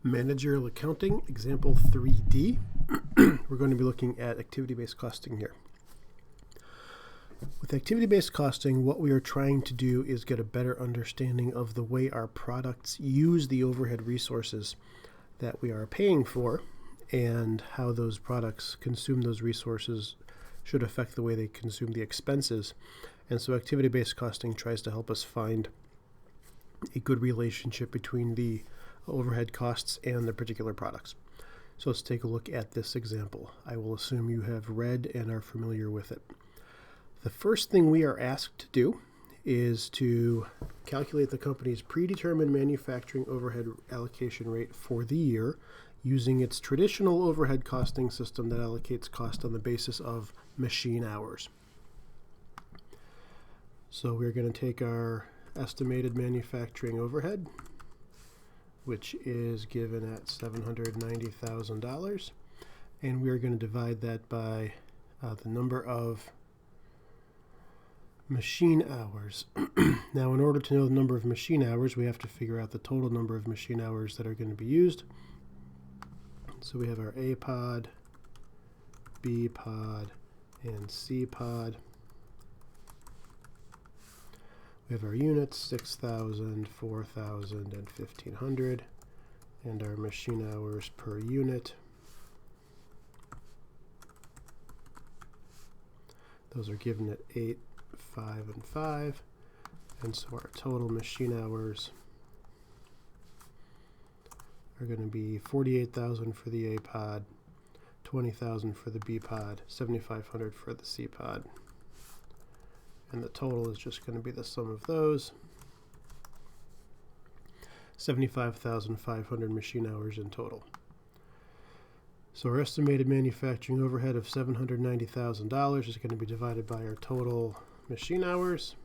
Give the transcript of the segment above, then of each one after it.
Managerial Accounting Example 3D. We're going to be looking at activity-based costing here. With activity-based costing, what we are trying to do is get a better understanding of the way our products use the overhead resources that we are paying for and how those products consume those resources should affect the way they consume the expenses. And so activity-based costing tries to help us find a good relationship between the overhead costs and the particular products. So let's take a look at this example. I will assume you have read and are familiar with it. The first thing we are asked to do is to calculate the company's predetermined manufacturing overhead allocation rate for the year using its traditional overhead costing system that allocates cost on the basis of machine hours. So we're going to take our estimated manufacturing overhead, which is given at $790,000, and we're going to divide that by the number of machine hours. Now, in order to know the number of machine hours, we have to figure out the total number of machine hours that are going to be used. So we have our A pod, B pod, and C pod. We have our units, 6,000, 4,000, and 1,500, and our machine hours per unit. Those are given at 8, 5, and 5, and so our total machine hours are going to be 48,000 for the A pod, 20,000 for the B pod, 7,500 for the C pod. And the total is just going to be the sum of those. 75,500 machine hours in total. So our estimated manufacturing overhead of $790,000 is going to be divided by our total machine hours,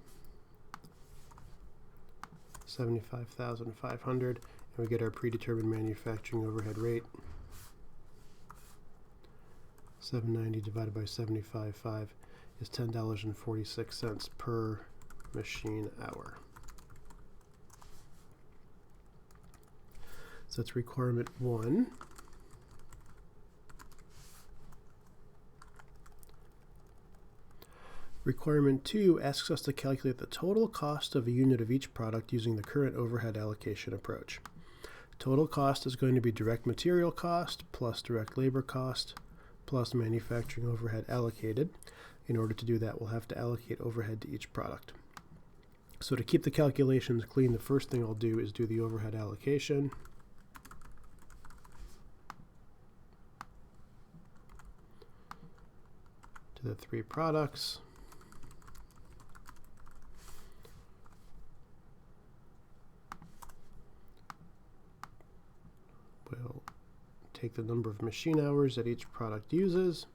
75,500, and we get our predetermined manufacturing overhead rate. 790 divided by 75.5 is $10.46 per machine hour. So that's requirement 1. Requirement 2 asks us to calculate the total cost of a unit of each product using the current overhead allocation approach. Total cost is going to be direct material cost plus direct labor cost plus manufacturing overhead allocated. In order to do that, we'll have to allocate overhead to each product. So to keep the calculations clean, the first thing I'll do is do the overhead allocation. To the 3 products. We'll take the number of machine hours that each product uses.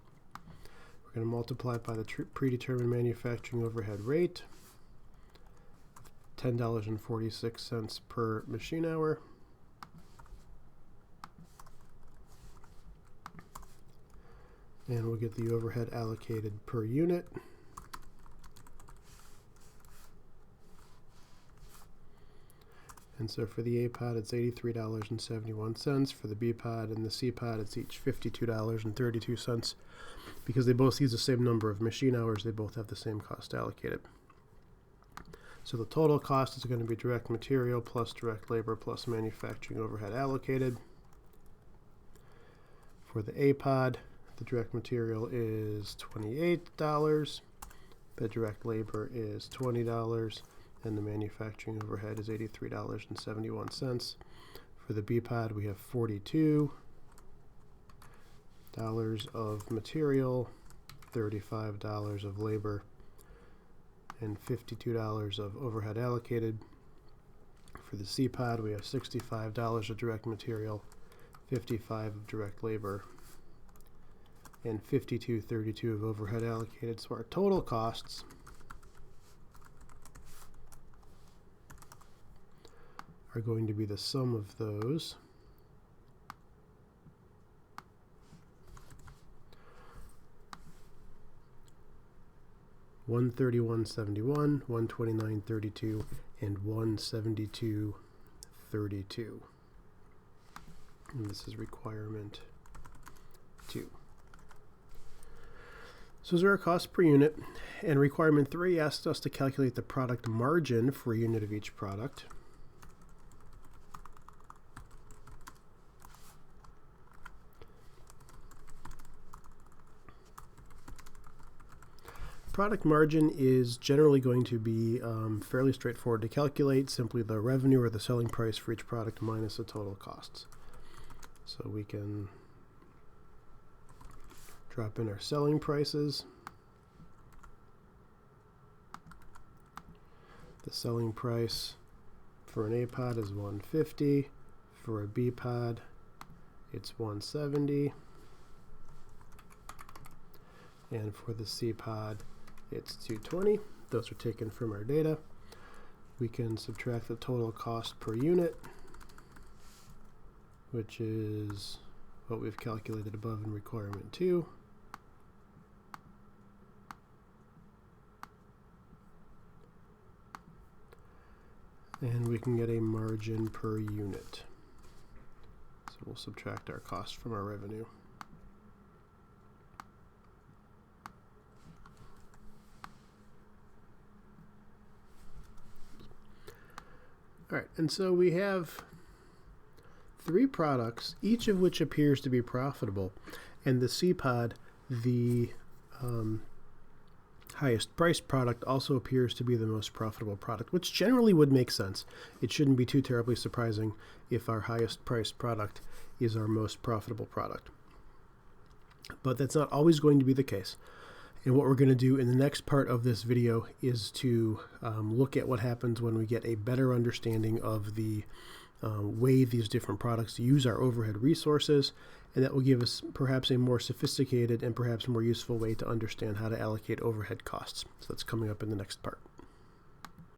We're going to multiply it by the predetermined manufacturing overhead rate, $10.46 per machine hour. And we'll get the overhead allocated per unit. And so for the A pod, it's $83.71. For the B pod and the C pod, it's each $52.32. Because they both use the same number of machine hours, they both have the same cost allocated. So the total cost is going to be direct material plus direct labor plus manufacturing overhead allocated. For the A pod, the direct material is $28, the direct labor is $20, and the manufacturing overhead is $83.71. For the B pod, we have $42 of material, $35 of labor, and $52 of overhead allocated. For the C pod, we have $65 of direct material, $55 of direct labor, and $52.32 of overhead allocated. So our total costs are going to be the sum of those. $131.71, $129.32, and $172.32. And this is requirement 2. So those are our costs per unit. And requirement 3 asks us to calculate the product margin for a unit of each product. Product margin is generally going to be fairly straightforward to calculate, simply the revenue or the selling price for each product minus the total costs. So we can drop in our selling prices. The selling price for an A pod is $150. For a B pod, it's $170. And for the C pod, it's $220. Those are taken from our data. We can subtract the total cost per unit, which is what we've calculated above in requirement 2. And we can get a margin per unit. So we'll subtract our cost from our revenue. All right, and so we have 3 products, each of which appears to be profitable. And the C pod, the highest priced product, also appears to be the most profitable product, which generally would make sense. It shouldn't be too terribly surprising if our highest priced product is our most profitable product. But that's not always going to be the case. And what we're going to do in the next part of this video is to look at what happens when we get a better understanding of the way these different products use our overhead resources, and that will give us perhaps a more sophisticated and perhaps more useful way to understand how to allocate overhead costs. So that's coming up in the next part.